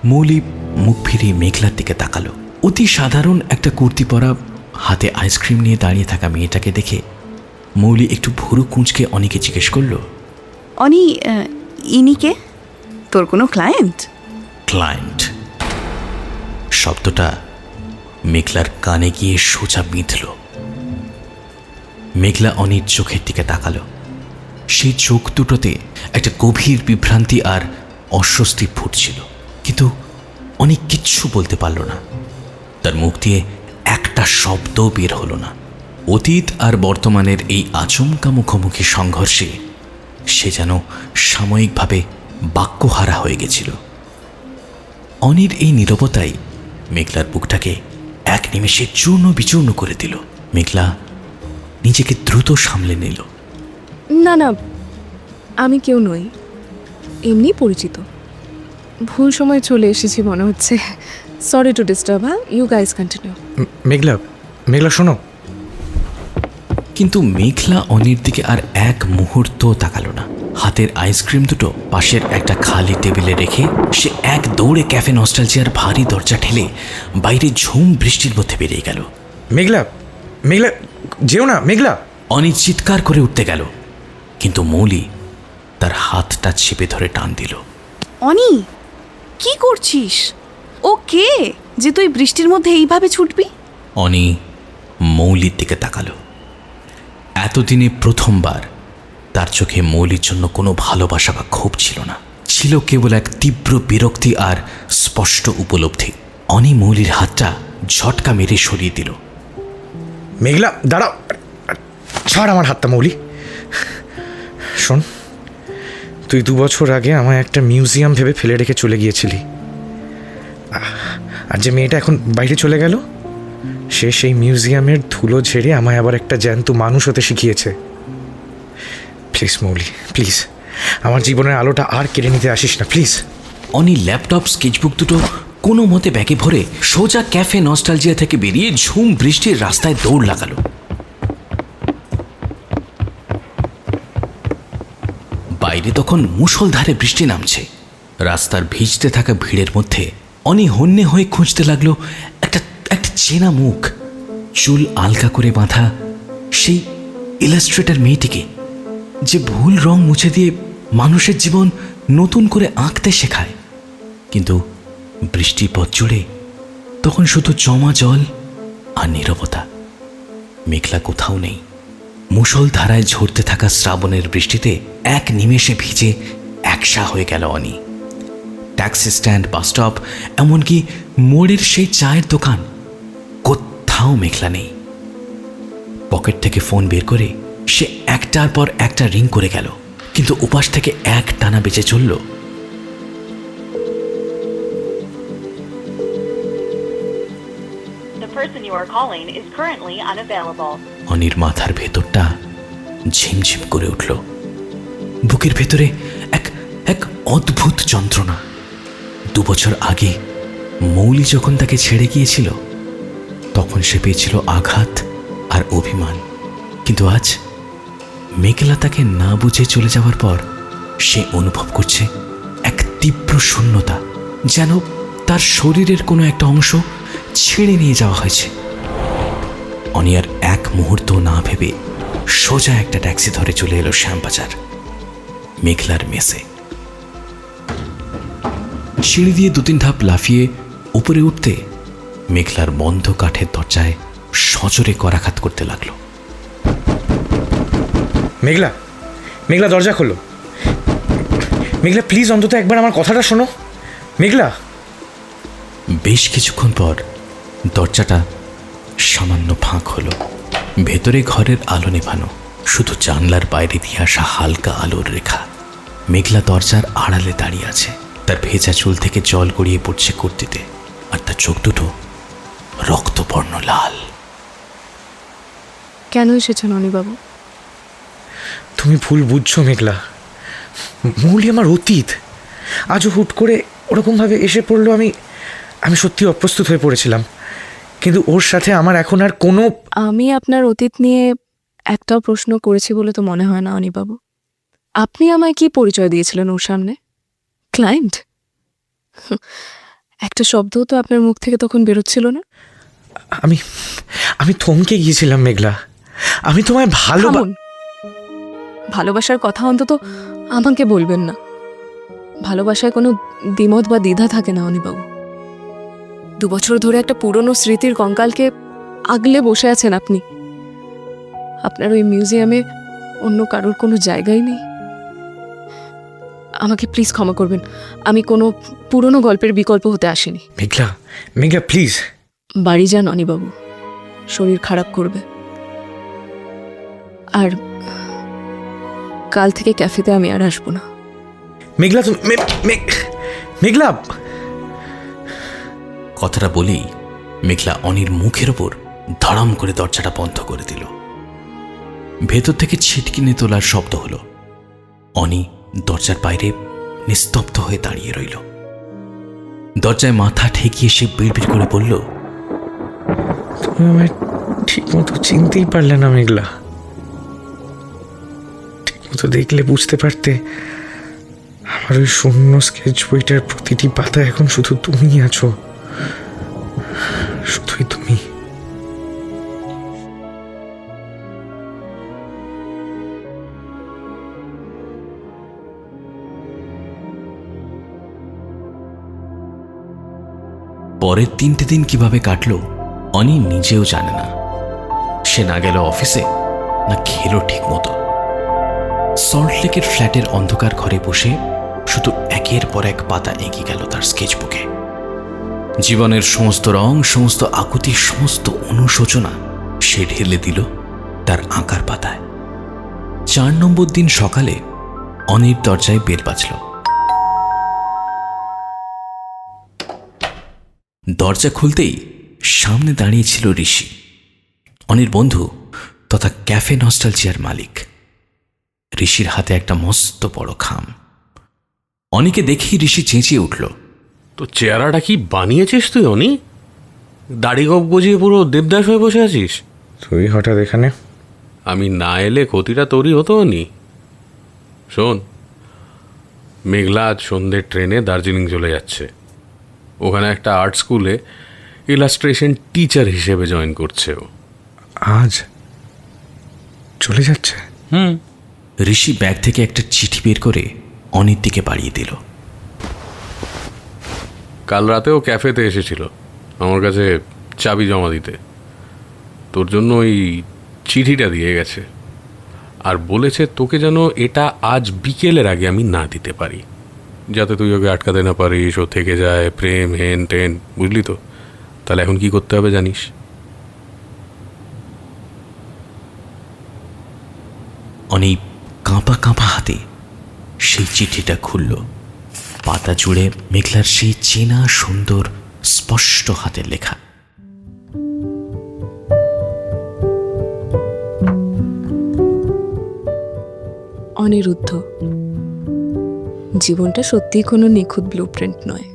মৌলি মুখ ফিরিয়ে মেঘলার দিকে তাকালো। অতি সাধারণ একটা কুর্তি পরা, হাতে আইসক্রিম নিয়ে দাঁড়িয়ে থাকা মেয়েটাকে দেখে মৌলি একটু ভুরু কুঁচকে অনিকে জিজ্ঞেস করল, অনি, ইনিকে? তোর কোনো ক্লায়েন্ট? ক্লায়েন্ট শব্দটা মেঘলার কানে গিয়ে সোজা বিঁধল। মেঘলা অনির চোখের দিকে তাকালো। সেই চোখ দুটোতে একটা গভীর বিভ্রান্তি আর অস্বস্তি ফুটছিল, কিন্তু অনেক কিচ্ছু বলতে পারল না। তার মুখ দিয়ে একটা শব্দ বের হলো না। অতীত আর বর্তমানের এই আচমকা মুখোমুখি সংঘর্ষে সে যেন সাময়িকভাবে বাক্যহারা হয়ে গেছিল। অনির এই নীরবতাই মেঘলার বুকটাকে এক নিমেষে চূর্ণ বিচূর্ণ করে দিল। মেঘলা নিজেকে দ্রুত সামলে নিল। না না, আমি কেউ নই, এমনি পরিচিত। ভুল সময় চলে এসেছি মনে হচ্ছে। Sorry to disturb. হ্যাঁ, ইউ গাইজ কন্টিনিউ। মেঘলা, মেঘলা শোনো। কিন্তু মেঘলা অনির দিকে আর এক মুহূর্ত তাকালো না। হাতের আইসক্রিম দুটো পাশের একটা খালি টেবিলে রেখে সে এক দৌড়ে ক্যাফে নস্টালজিয়ার ভারী দরজা ঠেলে বাইরে ঝুম বৃষ্টির মধ্যে বেরিয়ে গেল। মেঘলা, মেঘলা, যেও না মেঘলা। অনি চিৎকার করে উঠতে গেল, কিন্তু মৌলি তার হাতটা চেপে ধরে টান দিল। অনি, কি করছিস? ও কে যে তুই বৃষ্টির মধ্যে এইভাবে ছুটবি? অনি মৌলির দিকে তাকালো। এতদিনে প্রথমবার তার চোখে মৌলির জন্য কোনো ভালোবাসা বা ক্ষোভ ছিল না, ছিল কেবল এক তীব্র বিরক্তি আর স্পষ্ট উপলব্ধি। অনি মৌলির হাতটা ঝটকা মেরে সরিয়ে দিল। মেঘলা দাঁড়াও, ছাড় আমার হাতটা মৌলি। শোন, তুই 2 বছর আগে আমায় একটা মিউজিয়াম ভেবে ফেলে রেখে চলে গিয়েছিলি, আর যে মেয়েটা এখন বাইরে চলে গেল, সে সেই মিউজিয়ামের ধুলো ঝেড়ে আমায় আবার একটা জ্যান্ত মানুষ হতে শিখিয়েছে। প্লিজ মৌলি, প্লিজ আমার জীবনের আলোটা আর কেড়ে নিতে আসিস না, প্লিজ। অনি ল্যাপটপ, স্কেচবুক দুটো কোনো মতে ব্যাগে ভরে সোজা ক্যাফে নস্টালজিয়া থেকে বেরিয়ে ঝুম বৃষ্টির রাস্তায় দৌড় লাগালো। বাইরে তখন মুষলধারে বৃষ্টি নামছে। রাস্তার ভিজতে থাকা ভিড়ের মধ্যে অনি হন্যে হয়ে খুঁজতে লাগলো একটা চেনা মুখ, চুল আলগা করে বাঁধা সেই ইলাস্ট্রেটর মেয়েটিকে, যে ভুল রং মুছে দিয়ে মানুষের জীবন নতুন করে আঁকতে শেখায়। কিন্তু বৃষ্টির পথ জুড়ে তখন শুধু জমা জল আর নীরবতা। মেঘলা কোথাও নেই। মুষলধারায় ঝরতে থাকা শ্রাবণের বৃষ্টিতে এক নিমেষে ভিজে একসা হয়ে গেল অনি। ট্যাক্সি স্ট্যান্ড, বাসস্টপ, এমনকি মোড়ের সেই চায়ের দোকান, কোথাও মেঘলা নেই। পকেট থেকে ফোন বের করে সে একটার পর একটা রিং করে গেল, কিন্তু উপাস থেকে এক টানা বেজে চলল। অনির মাথার ভেতরটা ঝিমঝিম করে উঠল। বুকের ভেতরে এক এক অদ্ভুত যন্ত্রণা। 2 বছর আগে মৌলি যখন তাকে ছেড়ে গিয়েছিল, তখন সে পেয়েছিল আঘাত আর অভিমান, কিন্তু আজ মেঘলা তাকে না বুঝে চলে যাওয়ার পর সে অনুভব করছে এক তীব্র শূন্যতা, যেন তার শরীরের কোনো একটা অংশ ছেড়ে নিয়ে যাওয়া হয়েছে। অনি আর এক মুহূর্ত না ভেবে সোজা একটা ট্যাক্সি ধরে চলে এলো শ্যামবাজার মেঘলার মেসে। সিঁড়ি দিয়ে 2-3 ধাপ লাফিয়ে উপরে উঠতে মেঘলার বন্ধ কাঠের দরজায় সজোরে করাঘাত করতে লাগলো। মেঘলা, মেঘলা দরজা খোলো। মেঘলা প্লিজ অন্তত একবার আমার কথাটা শোনো। মেঘলা। বেশ কিছুক্ষণ পর দরজাটা সামান্য ফাঁক হলো। ভেতরে ঘরের আলো নেভানো, শুধু জানলার বাইরে দিয়ে আসা হালকা আলোর রেখা। মেঘলা দরজার আড়ালে দাঁড়িয়ে আছে, তার ভেজা চুল থেকে জল গড়িয়ে পড়ছে কুর্তিতে, আর তার চোখ দুটো রক্তবর্ণ লাল। কেন এসেছেন অনিবাবু? তুমি ভুল বুঝছো মেঘলা। মৌলি আমার অতীত। আজও হুট করে ওরকমভাবে এসে পড়লো। আমি সত্যি অপ্রস্তুত হয়ে পড়েছিলাম, কিন্তু ওর সাথে আমার এখন আর কোনো... আমি আপনার অতীত নিয়ে একটাও প্রশ্ন করেছি বলে তো মনে হয় না অনিবাবু। আপনি আমায় কি পরিচয় দিয়েছিলেন ওর সামনে? ক্লায়েন্ট? একটা শব্দও তো আপনার মুখ থেকে তখন বেরোচ্ছিল না। আমি থমকে গিয়েছিলাম মেঘলা। আমি তোমায় থামুন। ভালোবাসার কথা অন্তত আমাকে বলবেন না। ভালোবাসায় কোনো দ্বিমত বা দ্বিধা থাকে না অনিবাবু। 2 বছর ধরে একটা পুরনো স্মৃতির কঙ্কালকে আগলে বসে আছেন আপনি। আপনার ওই মিউজিয়ামে অন্য কারোর কোনো জায়গাই নেই। আমাকে প্লিজ ক্ষমা করবেন, আমি কোনো পুরনো গল্পের বিকল্প হতে আসিনি। মেঘলা, মেঘলা প্লিজ। বাড়ি যান অনিবাবু, শরীর খারাপ করবে। আর কাল থেকে ক্যাফেতে আমি আর আসবো না। মেঘলা তুমি মেঘলা। কথাটা বলেই মেঘলা অনির মুখের ওপর ধড়াম করে দরজাটা বন্ধ করে দিল। ভেতর থেকে ছিটকিনে তোলার শব্দ হলো। অনি দরজার বাইরে নিস্তব্ধ হয়ে দাঁড়িয়ে রইল। দরজায় মাথা ঠেকিয়ে সে বিড়বিড় করে বলল, তুমি আমায় ঠিক মতো চিনতেই পারলে না মেঘলা। ঠিক মতো দেখলে বুঝতে পারতে আমার ওই শূন্য স্কেচ বইটার প্রতিটি পাতায় এখন শুধু তুমিই আছো, শুধুই তুমি। পরের 3টে দিন কিভাবে কাটলো অনি নিজেও জানে না। সে না গেল অফিসে, না খেলো ঠিক মতো। সল্টলেকের ফ্ল্যাটের অন্ধকার ঘরে বসে শুধু একের পর এক পাতা এগিয়ে গেল তার স্কেচবুকে। জীবনের সমস্ত রং, সমস্ত আকুতি, সমস্ত অনুশোচনা সে ঢেলে দিল তার আঁকার পাতায়। 4 নম্বর দিন সকালে অনির দরজায় বেল বাজল। দরজা খুলতেই সামনে দাঁড়িয়ে ছিল ঋষি, অনির বন্ধু তথা ক্যাফে নস্টালজিয়ার মালিক। ঋষির হাতে একটা মস্ত বড় খাম। অনিকে দেখেই ঋষি চেঁচিয়ে উঠল, তো চেহারাটা কি বানিয়েছিস তুই অনি? দাড়ি গোপ গজিয়ে পুরো দেবদাস হয়ে বসে আছিস। তুই হঠাৎ এখানে? আমি না এলে ক্ষতিটা তোরই হতো অনি। শোন, মেঘলা আজ সন্ধ্যের ট্রেনে দার্জিলিং চলে যাচ্ছে। ওখানে একটা আর্ট স্কুলে ইলাস্ট্রেশন টিচার হিসেবে জয়েন করছে ও। আজ চলে যাচ্ছে? ঋষি ব্যাগ থেকে একটা চিঠি বের করে অনির দিকে বাড়িয়ে দিল। কাল রাতেও ক্যাফেতে এসেছিল আমার কাছে চাবি জমা দিতে। তোর জন্য ওই চিঠিটা দিয়ে গেছে, আর বলেছে তোকে যেন এটা আজ বিকেলের আগে আমি না দিতে পারি, যাতে তুই ওকে আটকাতে না পারিস, ও থেকে যায় প্রেম হেন টেন, বুঝলি তো? তাহলে এখন কি করতে হবে জানিস? অনি কাঁপা কাঁপা হাতে সেই চিঠিটা খুলল। পাতা জুড়ে মেঘলার সেই চেনা সুন্দর স্পষ্ট হাতের লেখা। অনিরুদ্ধ, জীবনটা সত্যিই কোনো নিখুঁত ব্লুপ্রিন্ট নয়।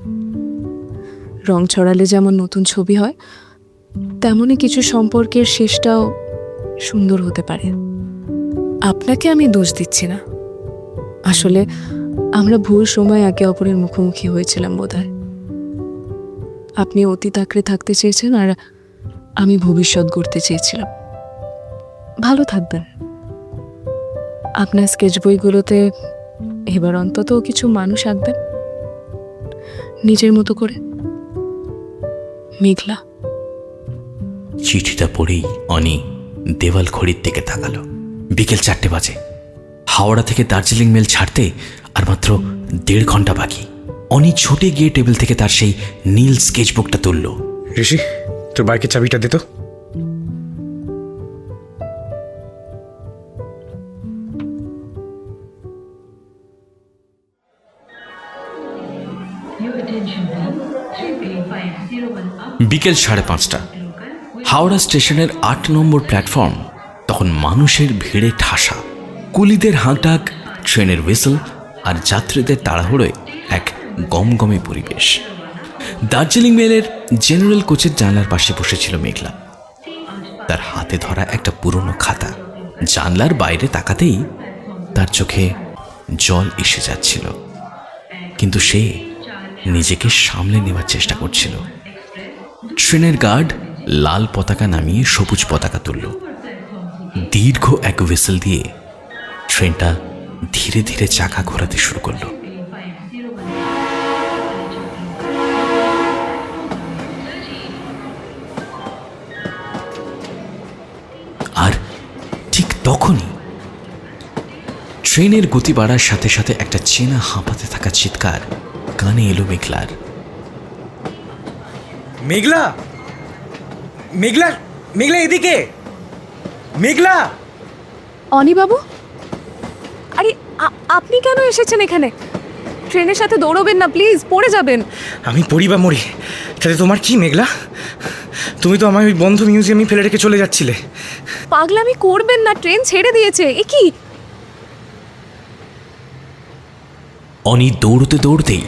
রং ছড়ালে যেমন নতুন ছবি হয়, তেমনই কিছু সম্পর্কের শেষটাও সুন্দর হতে পারে। আপনাকে আমি দোষ দিচ্ছি না। আসলে আমরা ভুল সময় একে অপরের মুখোমুখি হয়েছিলাম বোধহয়। আপনি অতীত আঁকড়ে থাকতে চেয়েছেন আর আমি ভবিষ্যৎ গড়তে চেয়েছিলাম। ভালো থাকবেন। আপনার স্কেচ বইগুলোতে এবার অন্তত কিছু মানুষ আঁকবেন নিজের মতো করে। মেঘলা। চিঠিটা পড়েই অনি দেওয়াল ঘড়ির দিকে তাকালো। বিকেল 4টে বাজে। হাওড়া থেকে দার্জিলিং মেল ছাড়তে আর মাত্র 1.5 ঘন্টা বাকি। অনি ছুটে গিয়ে টেবিল থেকে তার সেই নীল স্কেচবুকটা তুলল। ঋষি, তোর বাইকের চাবিটা দে তো। বিকেল 5:30। হাওড়া স্টেশনের 8 নম্বর প্ল্যাটফর্ম তখন মানুষের ভিড়ে ঠাসা। কুলিদের হাঁকডাক, ট্রেনের হুইসেল আর যাত্রীদের তাড়াহুড়োয় এক গমগমে পরিবেশ। দার্জিলিং মেলের জেনারেল কোচের জানলার পাশে বসেছিল মেঘলা। তার হাতে ধরা একটা পুরনো খাতা। জানলার বাইরে তাকাতেই তার চোখে জল এসে যাচ্ছিল, কিন্তু সে নিজেকে সামলে নেওয়ার চেষ্টা করছিল। ট্রেনের গার্ড লাল পতাকা নামিয়ে সবুজ পতাকা তুলল। দীর্ঘ এক হুইসেল দিয়ে ট্রেনটা ধীরে ধীরে চাকা ঘোরাতে শুরু করলো। আর ঠিক তখনই ট্রেনের গতি বাড়ার সাথে সাথে একটা চেনা হাঁপাতে থাকা চিৎকার কানে এলো মেঘলার। মেঘলা, মেঘলা, মেঘলা এদিকে, মেঘলা। অনিবাবু, আরে আপনি কেন এসেছেন এখানে? ট্রেনের সাথে দৌড়বেন না প্লিজ, পড়ে যাবেন। আমি পড়ি বা মরি তাতে তোমার কি মেঘলা? তুমি তো আমার ওই বন্ধ মিউজিয়ামে ফেলে রেখে চলে যাচ্ছিলে। পাগলামি করবেন না, ট্রেন ছেড়ে দিয়েছে। এ কি? অনি দৌড়তে দৌড়তেই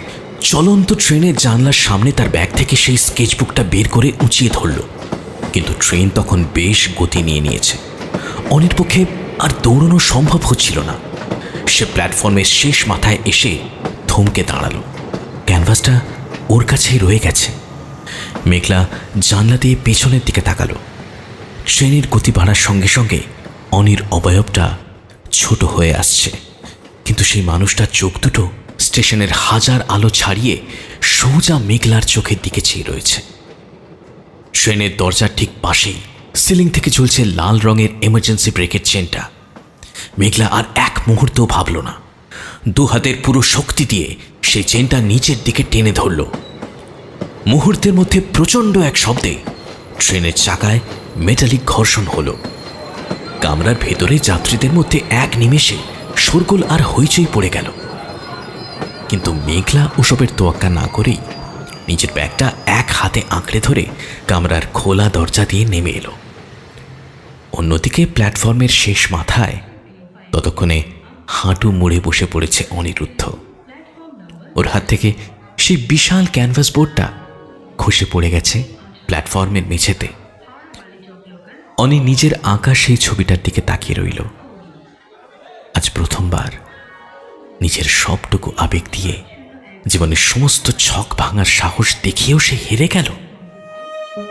চলন্ত ট্রেনের জানলার সামনে তার ব্যাগ থেকে সেই স্কেচবুকটা বের করে উঁচিয়ে ধরল। কিন্তু ট্রেন তখন বেশ গতি নিয়ে নিয়েছে। অনির পক্ষে আর দৌড়ানো সম্ভব হচ্ছিল না। সে প্ল্যাটফর্মের শেষ মাথায় এসে থমকে দাঁড়ালো। ক্যানভাসটা ওর কাছেই রয়ে গেছে। মেঘলা জানলা দিয়ে পেছনের দিকে তাকালো। ট্রেনের গতি বাড়ার সঙ্গে সঙ্গে অনির অবয়বটা ছোট হয়ে আসছে, কিন্তু সেই মানুষটার চোখ দুটো স্টেশনের হাজার আলো ছাড়িয়ে সোজা মেঘলার চোখের দিকে চেয়ে রয়েছে। ট্রেনের দরজার ঠিক পাশেই সিলিং থেকে ঝুলছে লাল রঙের এমার্জেন্সি ব্রেকের চেনটা। মেঘলা আর এক মুহূর্তও ভাবল না। 2 হাতের পুরো শক্তি দিয়ে সেই চেনটা নিচের দিকে টেনে ধরল। মুহূর্তের মধ্যে প্রচণ্ড এক শব্দে ট্রেনের চাকায় মেটালিক ঘর্ষণ হলো। কামরার ভেতরে যাত্রীদের মধ্যে এক নিমেষে শোরগোল আর হইচই পড়ে গেল। কিন্তু মেঘলা ওসবের তোয়াক্কা না করেই নিজের ব্যাগটা এক হাতে আঁকড়ে ধরে কামরার খোলা দরজা দিয়ে নেমে এলো। অন্যদিকে প্ল্যাটফর্মের শেষ মাথায় ততক্ষণে হাঁটু মুড়ে বসে পড়েছে অনিরুদ্ধ। ওর হাত থেকে সেই বিশাল ক্যানভাস বোর্ডটা খসে পড়ে গেছে প্ল্যাটফর্মের মেঝেতে। অনি নিজের আঁকা সেই ছবিটার দিকে তাকিয়ে রইল। আজ প্রথমবার নিজের সবটুকু আবেগ দিয়ে জীবনের সমস্ত ছক ভাঙার সাহস দেখিয়েও সে হেরে গেল।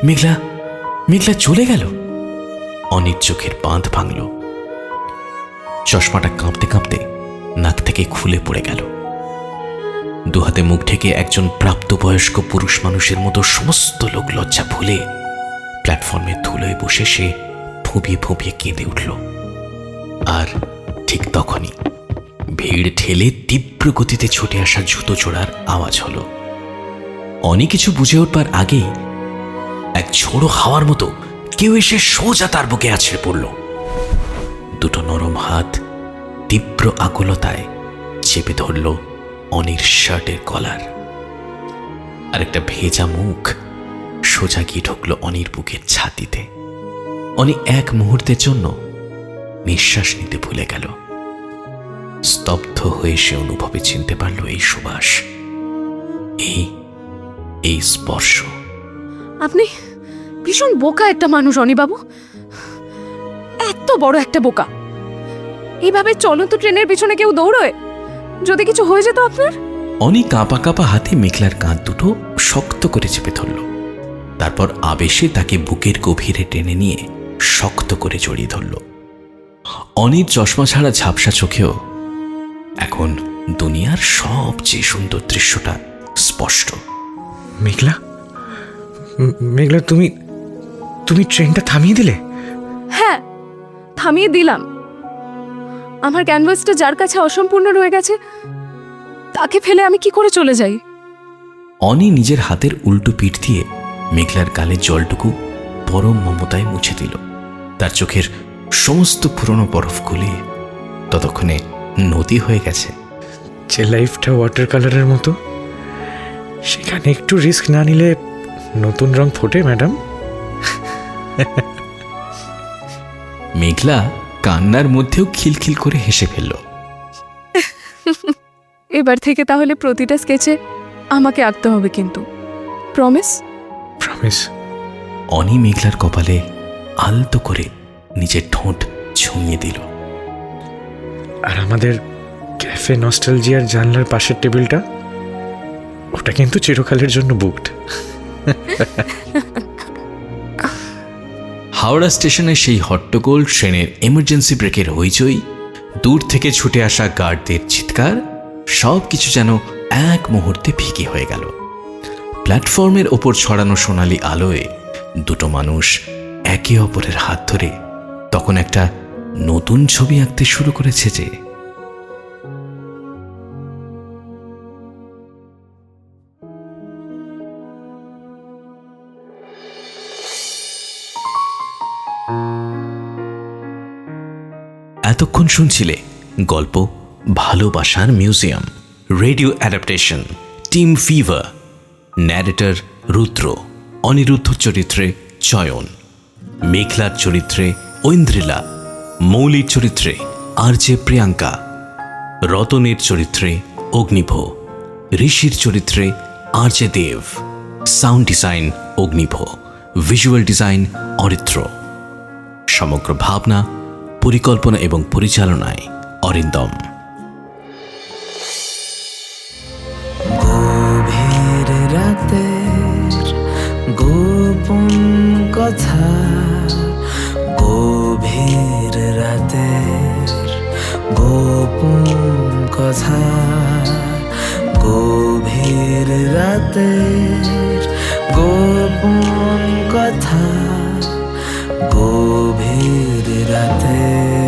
মেঘলা মেঘলা চলে গেল। অনির চোখের বাঁধ ভাঙল। চশমাটা কাঁপতে কাঁপতে নাক থেকে খুলে পড়ে গেল। 2 হাতে মুখ ঢেকে একজন প্রাপ্তবয়স্ক পুরুষ মানুষের মতো সমস্ত লোক লজ্জা ভুলে প্ল্যাটফর্মে ধুলোয় বসে সে ফুঁপিয়ে ফুঁপিয়ে কেঁদে উঠল। আর ঠিক তখনই ভিড় ঠেলে তীব্র গতিতে ছুটে আসা জুতো জোড়ার আওয়াজ হলো। অনেক কিছু বুঝে উঠবার আগেই এক ঝোড়ো হাওয়ার মতো কেউ এসে সোজা তার বুকে আছড়ে পড়ল। 2 নরম হাত তীব্র আকুলতায় চেপে ধরল অনির শার্টের কলার। আর একটা ভেজা মুখ সোজা গিয়ে ঢুকল অনির বুকের ছাতিতে। অনি এক মুহূর্তের জন্য নিঃশ্বাস নিতে ভুলে গেল। স্তব্ধ হয়ে সে অনুভবে চিনতে পারল এই সুবাস, এই স্পর্শ। আপনি ভীষণ বোকা একটা মানুষ অনিবাবু, এত বড় একটা বোকা। এইভাবে চলন্ত ট্রেনের পিছনে কেউ দৌড়য়? যদি কিছু হয়ে যেত আপনার? অনি কাঁপা কাঁপা হাতে মেঘলার কাঁধ দুটো শক্ত করে চেপে ধরল। তারপর আবেশে তাকে বুকের গভীরে টেনে নিয়ে শক্ত করে জড়িয়ে ধরল। অনির চশমা ছাড়া ঝাপসা চোখেও এখন দুনিয়ার সবচেয়ে সুন্দর দৃশ্যটা স্পষ্ট। মেঘলা, মেঘলা, তুমি ট্রেনটা থামিয়ে দিলে? হ্যাঁ, থামিয়ে দিলাম। আমার ক্যানভাসটা যার কাছে অসম্পূর্ণ রয়ে গেছে তাকে ফেলে আমি কি করে চলে যাই? অনি নিজের হাতের উল্টো পিঠ দিয়ে মেঘলার গালের জলটুকু পরম মমতায় মুছে দিল। তার চোখের সমস্ত পুরনো বরফ গলিয়ে ততক্ষণে নদী হয়ে গেছে। যে লাইফটা ওয়াটার কালারের মতো, সেখানে একটু রিস্ক না নিলে নতুন রং ফোটে ম্যাডাম। মেঘলা কান্নার মধ্যেও খিলখিল করে হেসে ফেলল। এবার থেকে তাহলে প্রতিটা স্কেচে আমাকে আঁকতে হবে, কিন্তু প্রমিস? প্রমিস। অনি মেঘলার কপালে আলতো করে নিজের ঠোঁট ছুঁয়ে দিল। আর আমাদের ক্যাফে নস্টালজিয়ার জানলার পাশের টেবিলটা, ওটা কিন্তু চিরকালের জন্য বুকড। হাওড়া স্টেশনের সেই হট্টগোল, ট্রেনের এমার্জেন্সি ব্রেকের হইচই, দূর থেকে ছুটে আসা গার্ডদের চিৎকার, সব কিছু যেন এক মুহূর্তে ফিকে হয়ে গেল। প্ল্যাটফর্মের ওপর ছড়ানো সোনালি আলোয় দুটো মানুষ একে অপরের হাত ধরে তখন একটা নতুন ছবি আঁকতে শুরু করেছে যে। এতক্ষণ শুনছিলে গল্প ভালোবাসার museum, radio adaptation, team fever, narrator Rudra, Aniruddha চরিত্রে চয়ন, মেঘলার চরিত্রে ঐন্দ্রিলা, মৌলির চরিত্রে আরজে প্রিয়াঙ্কা, রতনের চরিত্রে অগ্নিভ, ঋষির চরিত্রে RJ Dev, sound design Agnibh, visual design Aritra, সমগ্র ভাবনা, পরিকল্পনা এবং পরিচালনায় অরিন্দম। গভীর রাতের গোপন কথা, গভীর রাতের গোপন কথা, গভীর রাতের গোপন কথা, গভীর রাতের